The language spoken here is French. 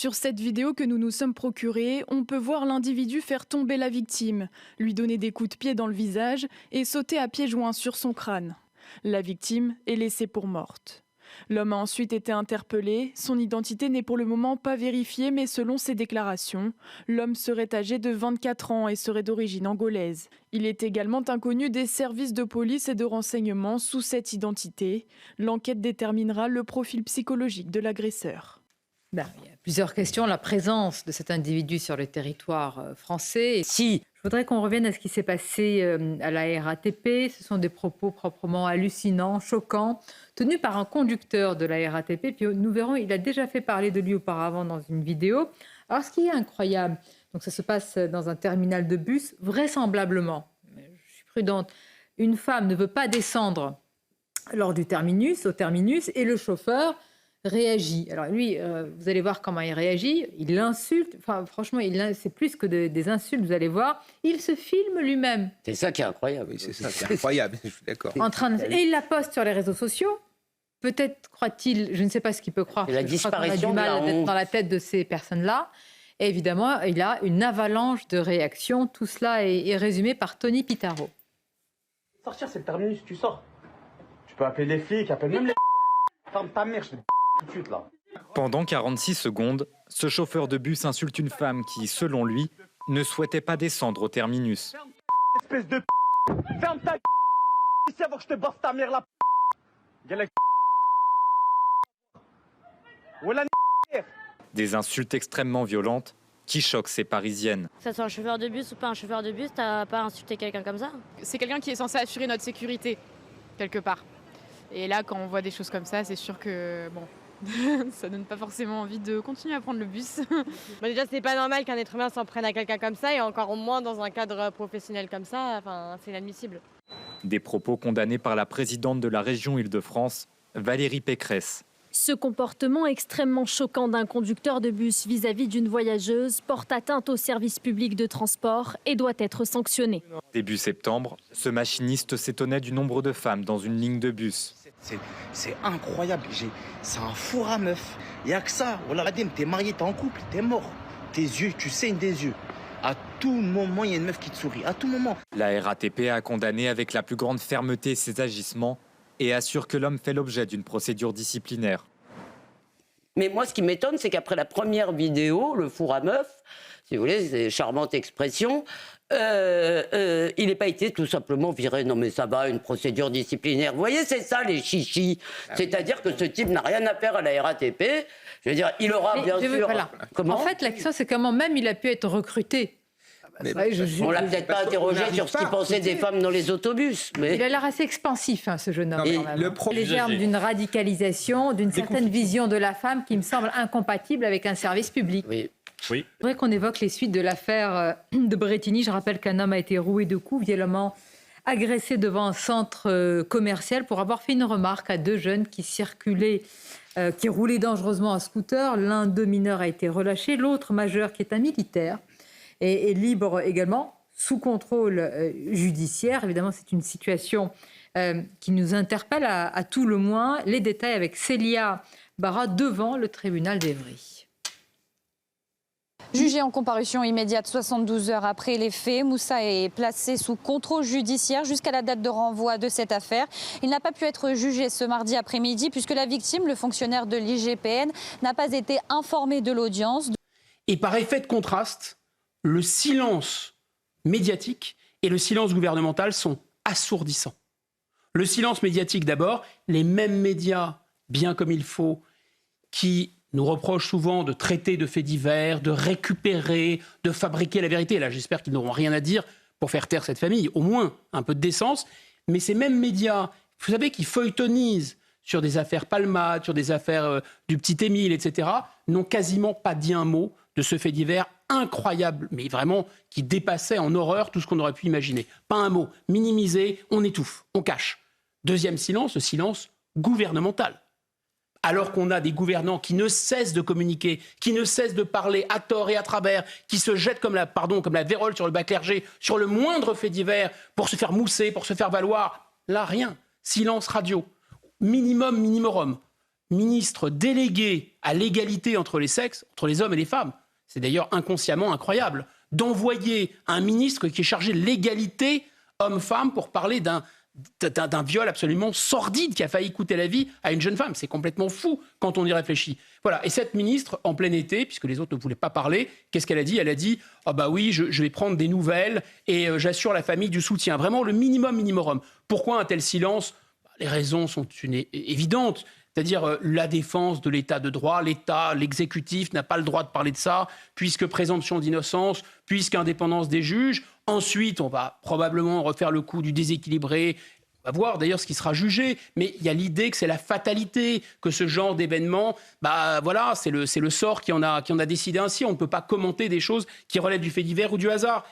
Sur cette vidéo que nous nous sommes procurée, on peut voir l'individu faire tomber la victime, lui donner des coups de pied dans le visage et sauter à pieds joints sur son crâne. La victime est laissée pour morte. L'homme a ensuite été interpellé. Son identité n'est pour le moment pas vérifiée, mais selon ses déclarations, l'homme serait âgé de 24 ans et serait d'origine angolaise. Il est également inconnu des services de police et de renseignement sous cette identité. L'enquête déterminera le profil psychologique de l'agresseur. Il y a plusieurs questions. La présence de cet individu sur le territoire français. Je voudrais qu'on revienne à ce qui s'est passé à la RATP. Ce sont des propos proprement hallucinants, choquants, tenus par un conducteur de la RATP. Puis nous verrons, il a déjà fait parler de lui auparavant dans une vidéo. Alors ce qui est incroyable, donc ça se passe dans un terminal de bus, vraisemblablement, je suis prudente, une femme ne veut pas descendre lors du terminus, au terminus, et le chauffeur réagit. Alors lui, vous allez voir comment il réagit. Il l'insulte. Enfin, franchement, c'est plus que des insultes, vous allez voir. Il se filme lui-même. C'est ça qui est incroyable. Oui, c'est ça, c'est incroyable, je suis d'accord. Et il la poste sur les réseaux sociaux. Peut-être croit-il, je ne sais pas ce qu'il peut croire. La disparition on a du mal d'être dans la tête de ces personnes-là. Et évidemment, il a une avalanche de réactions. Tout cela est résumé par Tony Pitaro. Sortir, c'est le terminus, tu sors. Tu peux appeler les flics, appelle même les... Ferme ta mère, je te tout de suite là. Pendant 46 secondes, ce chauffeur de bus insulte une femme qui, selon lui, ne souhaitait pas descendre au terminus. Espèce de ferme ta ici avant que je te bosse ta mère là. Des insultes extrêmement violentes qui choquent ces Parisiennes. Que ça soit un chauffeur de bus ou pas un chauffeur de bus, t'as pas insulté quelqu'un comme ça? C'est quelqu'un qui est censé assurer notre sécurité, quelque part. Et là, quand on voit des choses comme ça, c'est sûr que, bon, ça donne pas forcément envie de continuer à prendre le bus. Déjà, c'est pas normal qu'un être humain s'en prenne à quelqu'un comme ça, et encore moins dans un cadre professionnel comme ça, enfin, c'est inadmissible. Des propos condamnés par la présidente de la région Île-de-France, Valérie Pécresse. Ce comportement extrêmement choquant d'un conducteur de bus vis-à-vis d'une voyageuse porte atteinte au service public de transport et doit être sanctionné. Début septembre, ce machiniste s'étonnait du nombre de femmes dans une ligne de bus. C'est incroyable, c'est un four à meuf. Il n'y a que ça. Voilà, t'es marié, t'es en couple, t'es mort. Tes yeux, tu saignes des yeux. À tout moment, il y a une meuf qui te sourit. À tout moment. La RATP a condamné avec la plus grande fermeté ces agissements et assure que l'homme fait l'objet d'une procédure disciplinaire. Mais moi, ce qui m'étonne, c'est qu'après la première vidéo, le four à meuf, si vous voulez, c'est une charmante expression, il n'ait pas été tout simplement viré. Non mais ça va, une procédure disciplinaire. Vous voyez, c'est ça les chichis. C'est-à-dire que ce type n'a rien à faire à la RATP. Je veux dire, il aura bien sûr... Voilà. Comment ? En fait, la question, c'est comment même il a pu être recruté. On l'a peut-être pas interrogé sur ce qu'il pensait des femmes dans les autobus. Mais... Il a l'air assez expansif, ce jeune homme. Non, quand même. Les germes d'une radicalisation, d'une certaine vision de la femme qui me semble incompatible avec un service public. Oui. Oui. Je voudrais qu'on évoque les suites de l'affaire de Brétigny. Je rappelle qu'un homme a été roué de coups, violemment agressé devant un centre commercial pour avoir fait une remarque à deux jeunes qui circulaient, qui roulaient dangereusement en scooter. L'un d'eux mineur a été relâché, l'autre majeur qui est un militaire est libre également, sous contrôle judiciaire. Évidemment, c'est une situation qui nous interpelle à tout le moins. Les détails avec Célia Barra devant le tribunal d'Évry. Jugé en comparution immédiate 72 heures après les faits, Moussa est placé sous contrôle judiciaire jusqu'à la date de renvoi de cette affaire. Il n'a pas pu être jugé ce mardi après-midi puisque la victime, le fonctionnaire de l'IGPN, n'a pas été informé de l'audience. Et par effet de contraste, le silence médiatique et le silence gouvernemental sont assourdissants. Le silence médiatique d'abord, les mêmes médias, bien comme il faut, qui nous reprochent souvent de traiter de faits divers, de récupérer, de fabriquer la vérité. Là, j'espère qu'ils n'auront rien à dire pour faire taire cette famille, au moins un peu de décence. Mais ces mêmes médias, vous savez, qui feuilletonisent sur des affaires Palmade, sur des affaires du petit Émile, etc., n'ont quasiment pas dit un mot de ce fait divers incroyable, mais vraiment qui dépassait en horreur tout ce qu'on aurait pu imaginer. Pas un mot, minimisé, on étouffe, on cache. Deuxième silence, le silence gouvernemental. Alors qu'on a des gouvernants qui ne cessent de communiquer, qui ne cessent de parler à tort et à travers, qui se jettent comme la vérole sur le bas clergé, sur le moindre fait divers, pour se faire mousser, pour se faire valoir. Là, rien. Silence radio. Minimum, minimorum. ministre délégué à l'égalité entre les sexes, entre les hommes et les femmes. C'est d'ailleurs inconsciemment incroyable d'envoyer un ministre qui est chargé de l'égalité homme-femme pour parler d'un viol absolument sordide qui a failli coûter la vie à une jeune femme. C'est complètement fou quand on y réfléchit. Voilà. Et cette ministre, en plein été, puisque les autres ne voulaient pas parler, qu'est-ce qu'elle a dit ? Elle a dit « Ah bah oui, je vais prendre des nouvelles et j'assure la famille du soutien. » Vraiment le minimum. Pourquoi un tel silence ? Les raisons sont évidentes. C'est-à-dire la défense de l'état de droit. L'État, l'exécutif n'a pas le droit de parler de ça, puisque présomption d'innocence, puisqu'indépendance des juges. Ensuite, on va probablement refaire le coup du déséquilibré. On va voir d'ailleurs ce qui sera jugé. Mais il y a l'idée que c'est la fatalité, que ce genre d'événement, voilà, c'est le sort qui en a décidé ainsi. On ne peut pas commenter des choses qui relèvent du fait divers ou du hasard.